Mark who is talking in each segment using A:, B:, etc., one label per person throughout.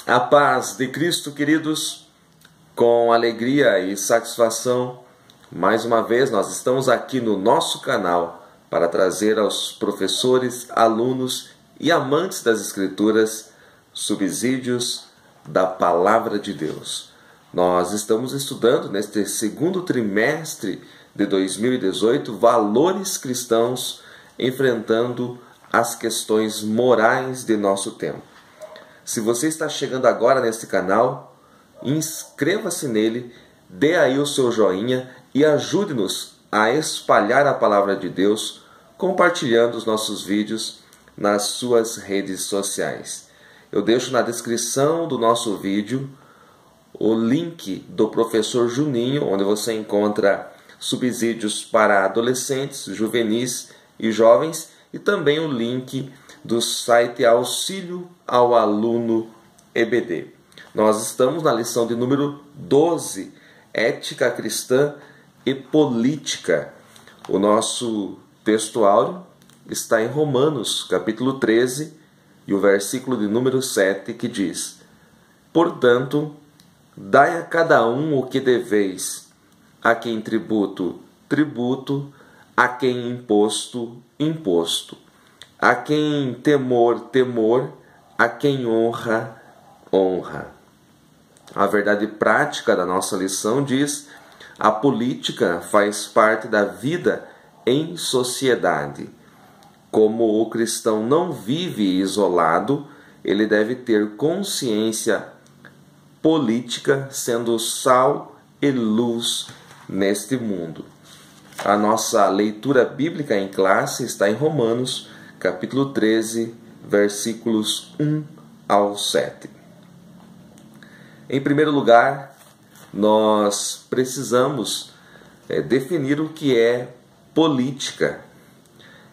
A: A paz de Cristo, queridos, com alegria e satisfação, mais uma vez nós estamos aqui no nosso canal para trazer aos professores, alunos e amantes das Escrituras subsídios da Palavra de Deus. Nós estamos estudando neste segundo trimestre de 2018 valores cristãos enfrentando as questões morais de nosso tempo. Se você está chegando agora neste canal, inscreva-se nele, dê aí o seu joinha e ajude-nos a espalhar a palavra de Deus, compartilhando os nossos vídeos nas suas redes sociais. Eu deixo na descrição do nosso vídeo o link do professor Juninho, onde você encontra subsídios para adolescentes, juvenis e jovens, e também o link do site Auxílio ao Aluno EBD. Nós estamos na lição de número 12, Ética Cristã e Política. O nosso texto áureo está em Romanos, capítulo 13, e o versículo de número 7, que diz: Portanto, dai a cada um o que deveis, a quem tributo, tributo, a quem imposto, imposto, a quem temor, temor, a quem honra, honra. A verdade prática da nossa lição diz: a política faz parte da vida em sociedade. Como o cristão não vive isolado, ele deve ter consciência política, sendo sal e luz neste mundo. A nossa leitura bíblica em classe está em Romanos, capítulo 13, versículos 1 ao 7. Em primeiro lugar, nós precisamos definir o que é política.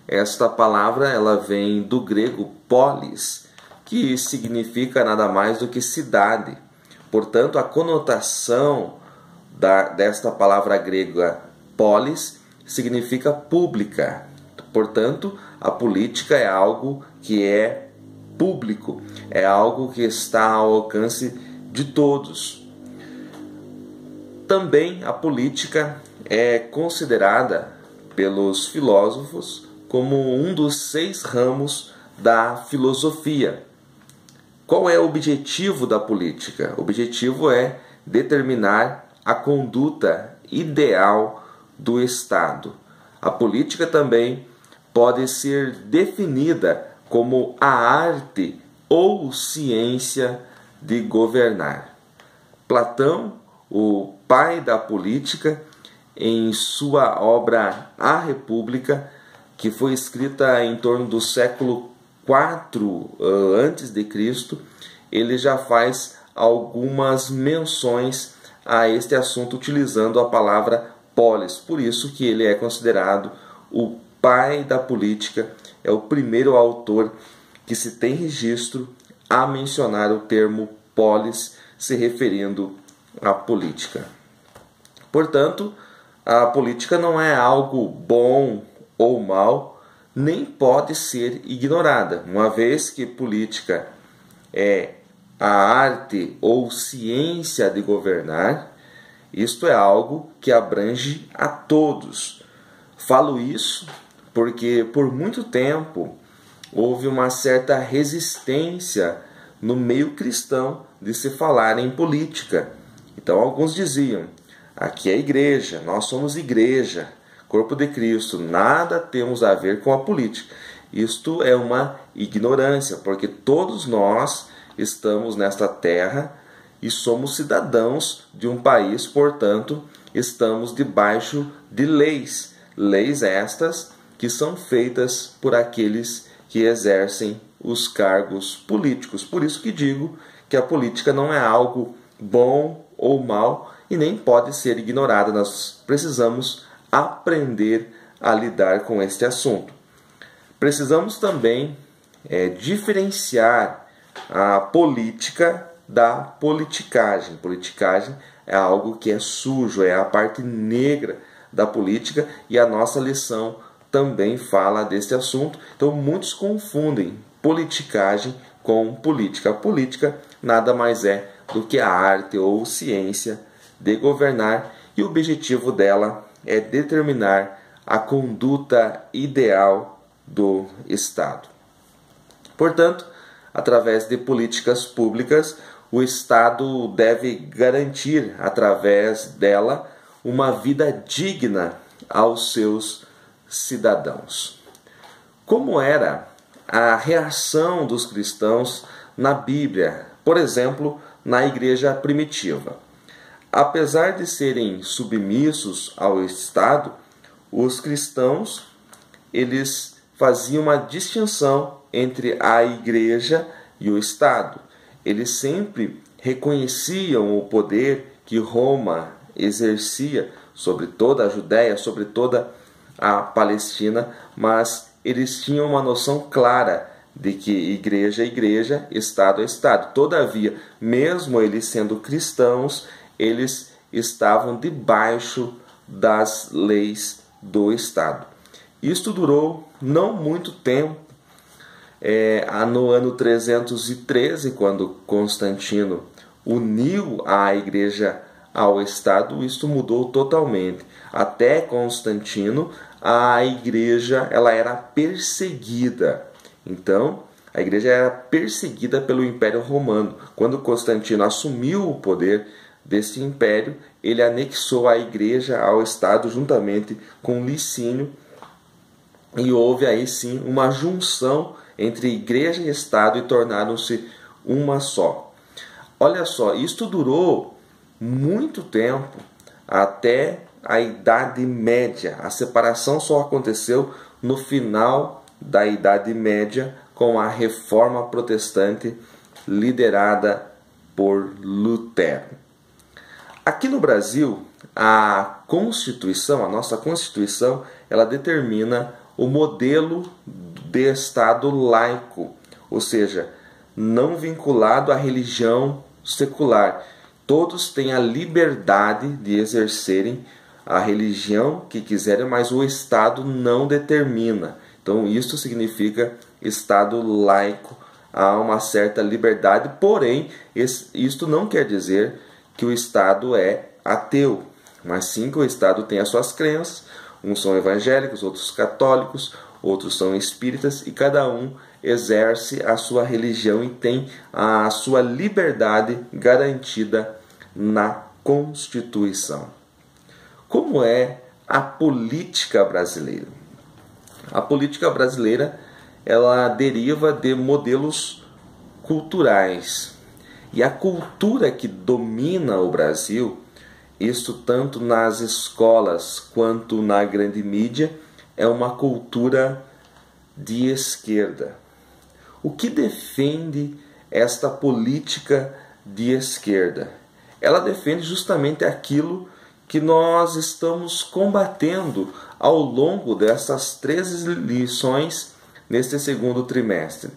A: Esta palavra ela vem do grego polis, que significa nada mais do que cidade. Portanto, a conotação desta palavra grega polis significa pública. Portanto, a política é algo que é público, é algo que está ao alcance de todos. Também a política é considerada pelos filósofos como um dos 6 ramos da filosofia. Qual é o objetivo da política? O objetivo é determinar a conduta ideal do Estado. A política também pode ser definida como a arte ou ciência de governar. Platão, o pai da política, em sua obra A República, que foi escrita em torno do século IV a.C., ele já faz algumas menções a este assunto utilizando a palavra polis. Por isso que ele é considerado o pai da política, é o primeiro autor que se tem registro a mencionar o termo polis, se referindo à política. Portanto, a política não é algo bom ou mal, nem pode ser ignorada, uma vez que política é a arte ou ciência de governar. Isto é algo que abrange a todos. Falo isso porque por muito tempo houve uma certa resistência no meio cristão de se falar em política. Então alguns diziam: aqui é a igreja, nós somos igreja, corpo de Cristo, nada temos a ver com a política. Isto é uma ignorância, porque todos nós estamos nesta terra e somos cidadãos de um país, portanto, estamos debaixo de leis. Leis estas que são feitas por aqueles que exercem os cargos políticos. Por isso que digo que a política não é algo bom ou mal e nem pode ser ignorada. Nós precisamos aprender a lidar com este assunto. Precisamos também diferenciar a política da politicagem. Politicagem é algo que é sujo, é a parte negra da política, e a nossa lição também fala deste assunto. Então muitos confundem politicagem com política. A política nada mais é do que a arte ou ciência de governar, e o objetivo dela é determinar a conduta ideal do Estado. Portanto, através de políticas públicas, o Estado deve garantir, através dela, uma vida digna aos seus cidadãos. Como era a reação dos cristãos na Bíblia, por exemplo, na igreja primitiva? Apesar de serem submissos ao Estado, os cristãos eles faziam uma distinção entre a igreja e o Estado. Eles sempre reconheciam o poder que Roma exercia sobre toda a Judéia, sobre toda a Palestina, mas eles tinham uma noção clara de que igreja é igreja, Estado é Estado. Todavia, mesmo eles sendo cristãos, eles estavam debaixo das leis do Estado. Isto durou não muito tempo. No ano 313, quando Constantino uniu a igreja ao Estado, isto mudou totalmente. Até Constantino, a igreja ela era perseguida. Então, a igreja era perseguida pelo Império Romano. Quando Constantino assumiu o poder desse império, ele anexou a igreja ao Estado juntamente com Licínio, e houve aí sim uma junção entre igreja e Estado e tornaram-se uma só. Olha só, isto durou muito tempo, até a Idade Média. A separação só aconteceu no final da Idade Média, com a Reforma Protestante liderada por Lutero. Aqui no Brasil, a Constituição, a nossa Constituição, ela determina o modelo de Estado laico, ou seja, não vinculado à religião secular. Todos têm a liberdade de exercerem a religião que quiserem, mas o Estado não determina. Então, isso significa Estado laico. Há uma certa liberdade, porém, isto não quer dizer que o Estado é ateu, mas sim que o Estado tem as suas crenças. Uns são evangélicos, outros católicos, outros são espíritas, e cada um exerce a sua religião e tem a sua liberdade garantida na Constituição. Como é a política brasileira? A política brasileira ela deriva de modelos culturais. E a cultura que domina o Brasil, isso tanto nas escolas quanto na grande mídia, é uma cultura de esquerda. O que defende esta política de esquerda? Ela defende justamente aquilo que nós estamos combatendo ao longo dessas 13 lições neste segundo trimestre.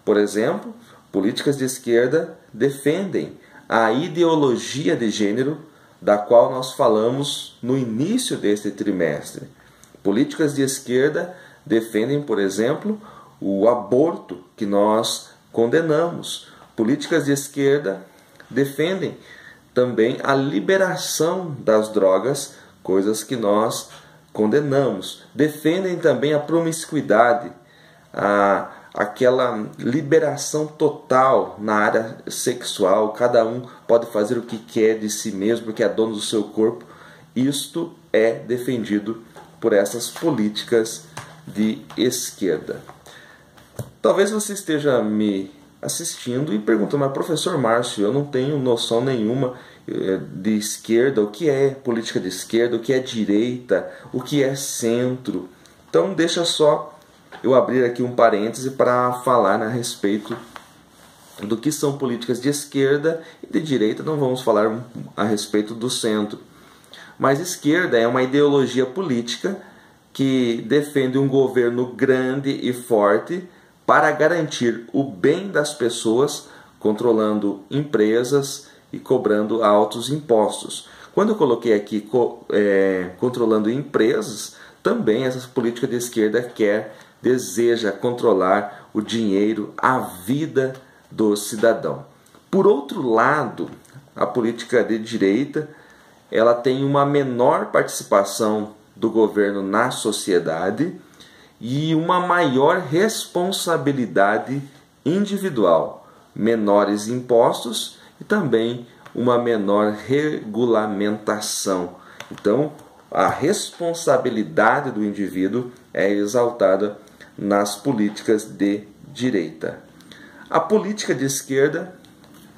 A: Por exemplo, políticas de esquerda defendem a ideologia de gênero da qual nós falamos no início deste trimestre. Políticas de esquerda defendem, por exemplo, o aborto, que nós condenamos. Políticas de esquerda defendem também a liberação das drogas, coisas que nós condenamos. Defendem também a promiscuidade, aquela liberação total na área sexual. Cada um pode fazer o que quer de si mesmo, porque é dono do seu corpo. Isto é defendido por essas políticas de esquerda. Talvez você esteja me assistindo e perguntando: mas professor Márcio, eu não tenho noção nenhuma de esquerda, o que é política de esquerda, o que é direita, o que é centro. Então deixa só eu abrir aqui um parêntese para falar a respeito do que são políticas de esquerda e de direita. Não vamos falar a respeito do centro. Mas esquerda é uma ideologia política que defende um governo grande e forte para garantir o bem das pessoas, controlando empresas e cobrando altos impostos. Quando eu coloquei aqui controlando empresas, também essa política de esquerda deseja controlar o dinheiro, a vida do cidadão. Por outro lado, a política de direita ela tem uma menor participação do governo na sociedade e uma maior responsabilidade individual, menores impostos e também uma menor regulamentação. Então, a responsabilidade do indivíduo é exaltada nas políticas de direita. A política de esquerda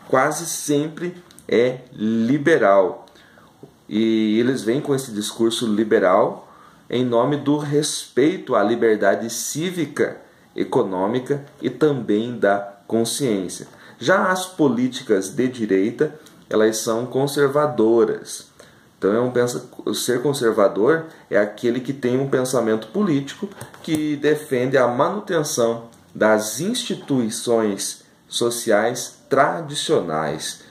A: quase sempre é liberal. E eles vêm com esse discurso liberal em nome do respeito à liberdade cívica, econômica e também da consciência. Já as políticas de direita, elas são conservadoras. Então, ser conservador é aquele que tem um pensamento político que defende a manutenção das instituições sociais tradicionais,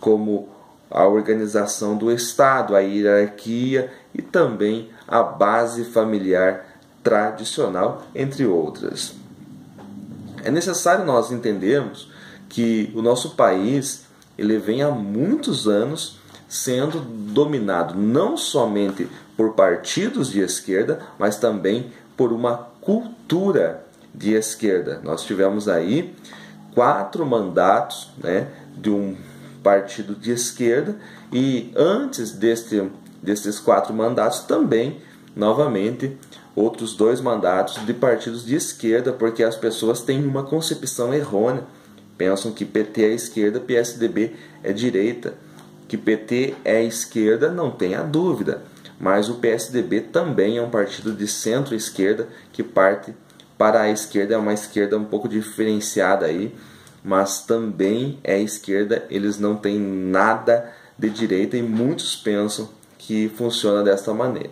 A: como a organização do Estado, a hierarquia e também a base familiar tradicional, entre outras. É necessário nós entendermos que o nosso país ele vem há muitos anos sendo dominado não somente por partidos de esquerda, mas também por uma cultura de esquerda. Nós tivemos aí 4 mandatos, de um partido de esquerda e antes destes 4 mandatos também, novamente, outros 2 mandatos de partidos de esquerda, porque as pessoas têm uma concepção errônea. Pensam que PT é esquerda, PSDB é direita. Que PT é esquerda, não tenha dúvida. Mas o PSDB também é um partido de centro-esquerda que parte para a esquerda, é uma esquerda um pouco diferenciada aí, mas também é esquerda, eles não têm nada de direita e muitos pensam que funciona desta maneira.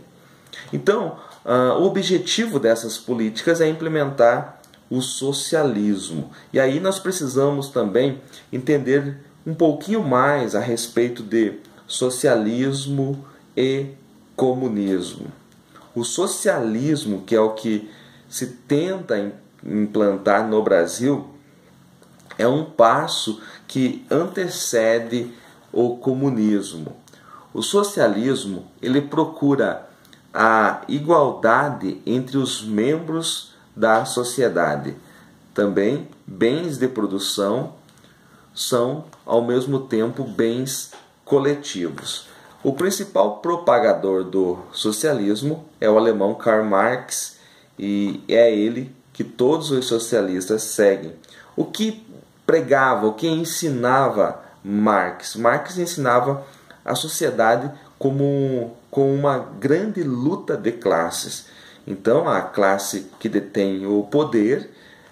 A: Então, o objetivo dessas políticas é implementar o socialismo. E aí nós precisamos também entender um pouquinho mais a respeito de socialismo e comunismo. O socialismo, que é o que se tenta implantar no Brasil, é um passo que antecede o comunismo. O socialismo, ele procura a igualdade entre os membros da sociedade. Também bens de produção são, ao mesmo tempo, bens coletivos. O principal propagador do socialismo é o alemão Karl Marx e é ele que todos os socialistas seguem. O que pregava, o que ensinava Marx? Marx ensinava a sociedade como uma grande luta de classes. Então, a classe que detém o poder,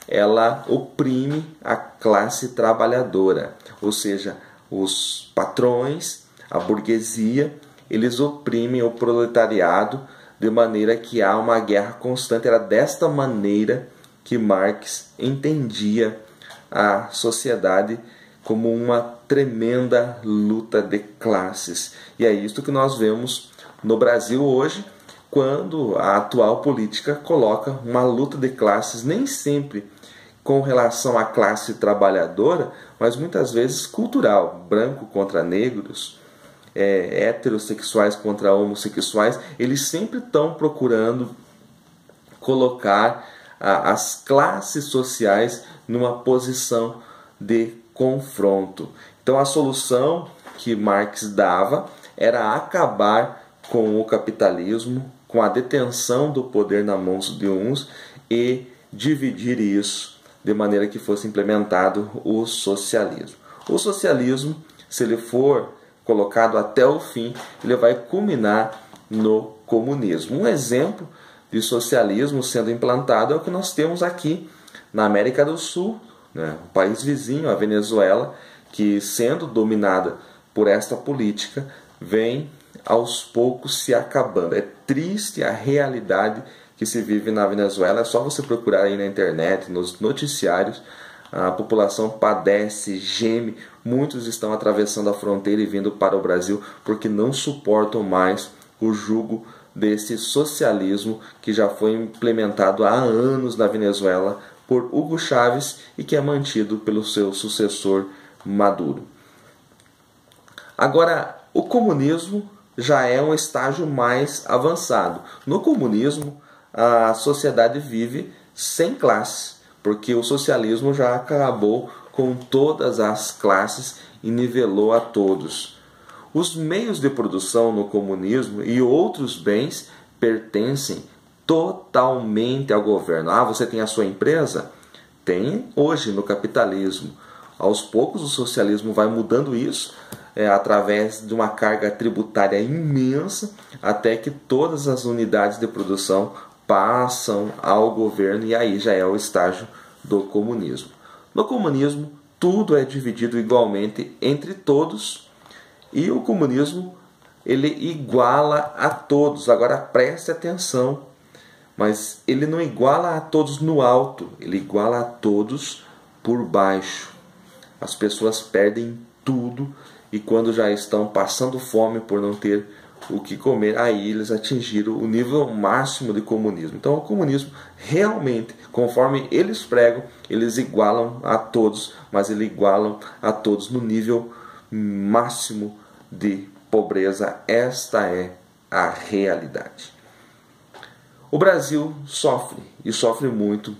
A: ela oprime a classe trabalhadora, ou seja, os patrões, a burguesia, eles oprimem o proletariado de maneira que há uma guerra constante. Era desta maneira que Marx entendia a sociedade como uma tremenda luta de classes. E é isto que nós vemos no Brasil hoje, quando a atual política coloca uma luta de classes, nem sempre com relação à classe trabalhadora, mas muitas vezes cultural, branco contra negros, heterossexuais contra homossexuais. Eles sempre estão procurando colocar as classes sociais numa posição de confronto. Então a solução que Marx dava era acabar com o capitalismo, com a detenção do poder nas mãos de uns e dividir isso de maneira que fosse implementado o socialismo. O socialismo, se ele for colocado até o fim, ele vai culminar no comunismo. Um exemplo de socialismo sendo implantado é o que nós temos aqui na América do Sul, o país vizinho, a Venezuela, que sendo dominada por esta política, vem aos poucos se acabando. É triste a realidade que se vive na Venezuela. É só você procurar aí na internet, nos noticiários. A população padece, geme. Muitos estão atravessando a fronteira e vindo para o Brasil porque não suportam mais o jugo desse socialismo que já foi implementado há anos na Venezuela por Hugo Chávez e que é mantido pelo seu sucessor Maduro. Agora, o comunismo já é um estágio mais avançado. No comunismo, a sociedade vive sem classe, porque o socialismo já acabou com todas as classes e nivelou a todos. Os meios de produção no comunismo e outros bens pertencem totalmente ao governo. Ah, você tem a sua empresa? Tem hoje no capitalismo. Aos poucos o socialismo vai mudando isso, através de uma carga tributária imensa, até que todas as unidades de produção passam ao governo, e aí já é o estágio do comunismo. No comunismo, tudo é dividido igualmente entre todos, e o comunismo ele iguala a todos. Agora preste atenção, mas ele não iguala a todos no alto, ele iguala a todos por baixo. As pessoas perdem tudo e quando já estão passando fome por não ter o que comer, aí eles atingiram o nível máximo de comunismo. Então o comunismo realmente, conforme eles pregam, eles igualam a todos, mas eles igualam a todos no nível máximo de pobreza. Esta é a realidade. O Brasil sofre, e sofre muito,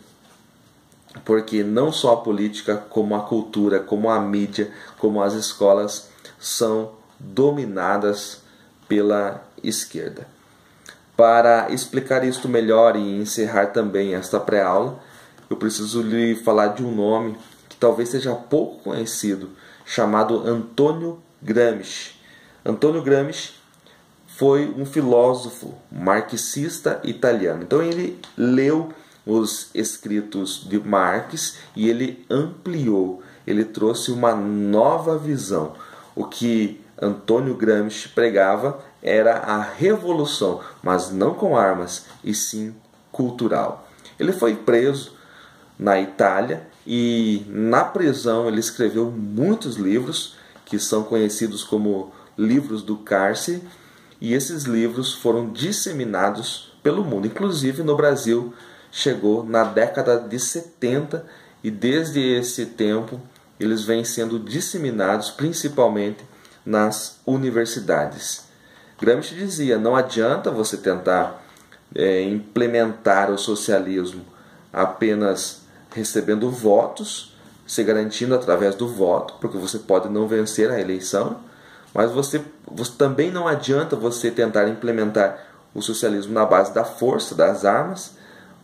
A: porque não só a política, como a cultura, como a mídia, como as escolas são dominadas pela esquerda. Para explicar isto melhor e encerrar também esta pré-aula, eu preciso lhe falar de um nome que talvez seja pouco conhecido, chamado Antônio Gramsci. Antônio Gramsci foi um filósofo marxista italiano. Então ele leu os escritos de Marx e ele ampliou, ele trouxe uma nova visão. O que Antônio Gramsci pregava era a revolução, mas não com armas, e sim cultural. Ele foi preso na Itália e na prisão ele escreveu muitos livros que são conhecidos como livros do cárcere, e esses livros foram disseminados pelo mundo, inclusive no Brasil. Chegou na década de 70 e desde esse tempo eles vêm sendo disseminados principalmente nas universidades. Gramsci dizia, não adianta você tentar implementar o socialismo apenas recebendo votos, se garantindo através do voto, porque você pode não vencer a eleição, mas você também não adianta você tentar implementar o socialismo na base da força, das armas,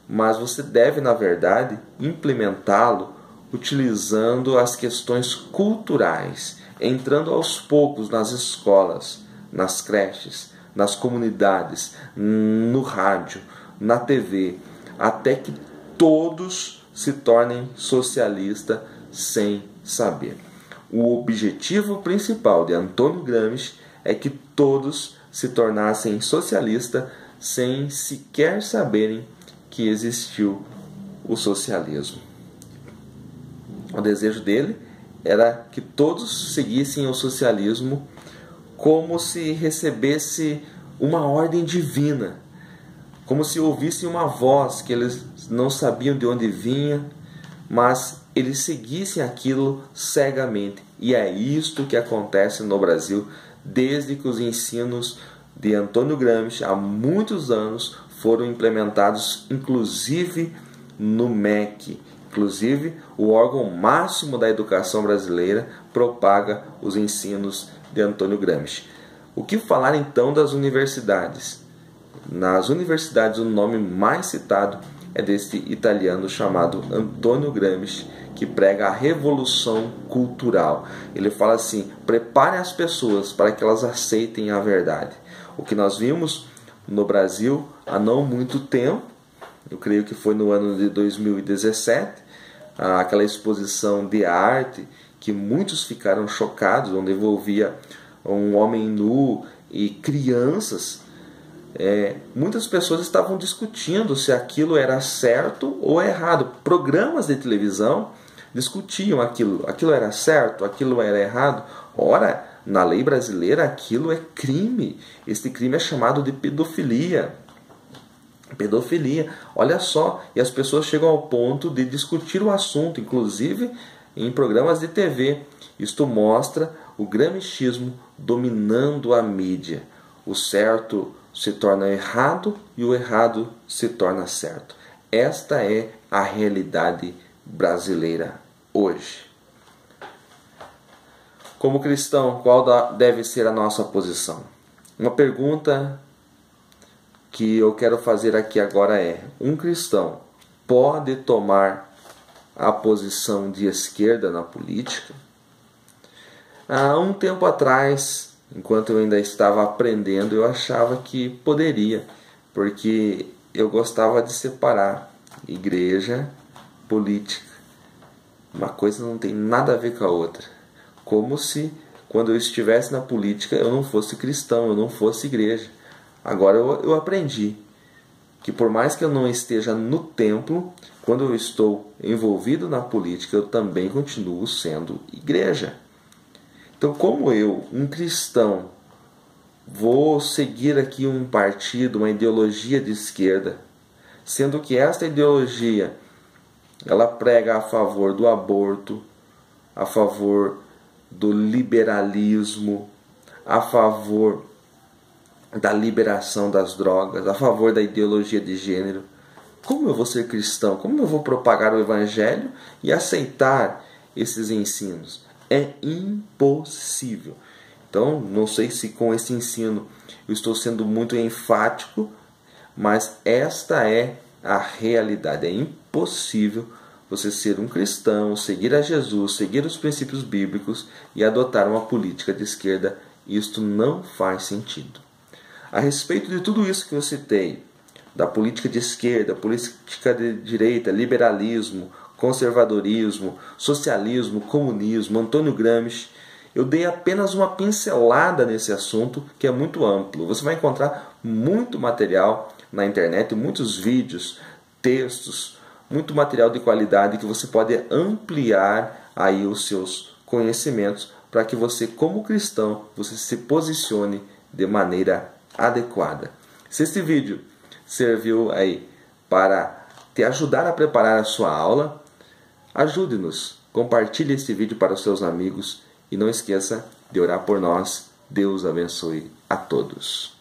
A: mas você deve, na verdade, implementá-lo utilizando as questões culturais, entrando aos poucos nas escolas, nas creches, nas comunidades, no rádio, na TV, até que todos se tornem socialistas sem saber. O objetivo principal de Antônio Gramsci é que todos se tornassem socialistas sem sequer saberem que existiu o socialismo. O desejo dele era que todos seguissem o socialismo como se recebesse uma ordem divina, como se ouvissem uma voz que eles não sabiam de onde vinha, mas eles seguissem aquilo cegamente. E é isto que acontece no Brasil desde que os ensinos de Antônio Gramsci há muitos anos foram implementados, inclusive no MEC. Inclusive, o órgão máximo da educação brasileira propaga os ensinos de Antônio Gramsci. O que falar então das universidades? Nas universidades, o nome mais citado é deste italiano chamado Antônio Gramsci, que prega a revolução cultural. Ele fala assim, prepare as pessoas para que elas aceitem a verdade. O que nós vimos no Brasil há não muito tempo, eu creio que foi no ano de 2017, aquela exposição de arte que muitos ficaram chocados, onde envolvia um homem nu e crianças. Muitas pessoas estavam discutindo se aquilo era certo ou errado. Programas de televisão discutiam aquilo era certo, aquilo era errado. Ora, na lei brasileira aquilo é crime. Este crime é chamado de pedofilia. pedofilia. Olha só, e as pessoas chegam ao ponto de discutir o assunto, inclusive em programas de TV. Isto mostra o gramscismo dominando a mídia. O certo se torna errado e o errado se torna certo. Esta é a realidade brasileira hoje. Como cristão, qual deve ser a nossa posição? Uma pergunta que eu quero fazer aqui agora é: um cristão pode tomar a posição de esquerda na política? Há um tempo atrás, enquanto eu ainda estava aprendendo, eu achava que poderia, porque eu gostava de separar igreja, política. Uma coisa não tem nada a ver com a outra. Como se quando eu estivesse na política eu não fosse cristão, eu não fosse igreja. Agora eu aprendi que por mais que eu não esteja no templo, quando eu estou envolvido na política, eu também continuo sendo igreja. Então, como eu, um cristão, vou seguir aqui um partido, uma ideologia de esquerda, sendo que esta ideologia ela prega a favor do aborto, a favor do liberalismo, a favor da liberação das drogas, a favor da ideologia de gênero. Como eu vou ser cristão? Como eu vou propagar o evangelho e aceitar esses ensinos? É impossível. Então, não sei se com esse ensino eu estou sendo muito enfático, mas esta é a realidade. É impossível você ser um cristão, seguir a Jesus, seguir os princípios bíblicos e adotar uma política de esquerda. Isto não faz sentido. A respeito de tudo isso que eu citei, da política de esquerda, política de direita, liberalismo, conservadorismo, socialismo, comunismo, Antônio Gramsci, eu dei apenas uma pincelada nesse assunto que é muito amplo. Você vai encontrar muito material na internet, muitos vídeos, textos, muito material de qualidade que você pode ampliar aí os seus conhecimentos para que você, como cristão, você se posicione de maneira adequada. Se este vídeo serviu aí para te ajudar a preparar a sua aula, ajude-nos, compartilhe este vídeo para os seus amigos e não esqueça de orar por nós. Deus abençoe a todos.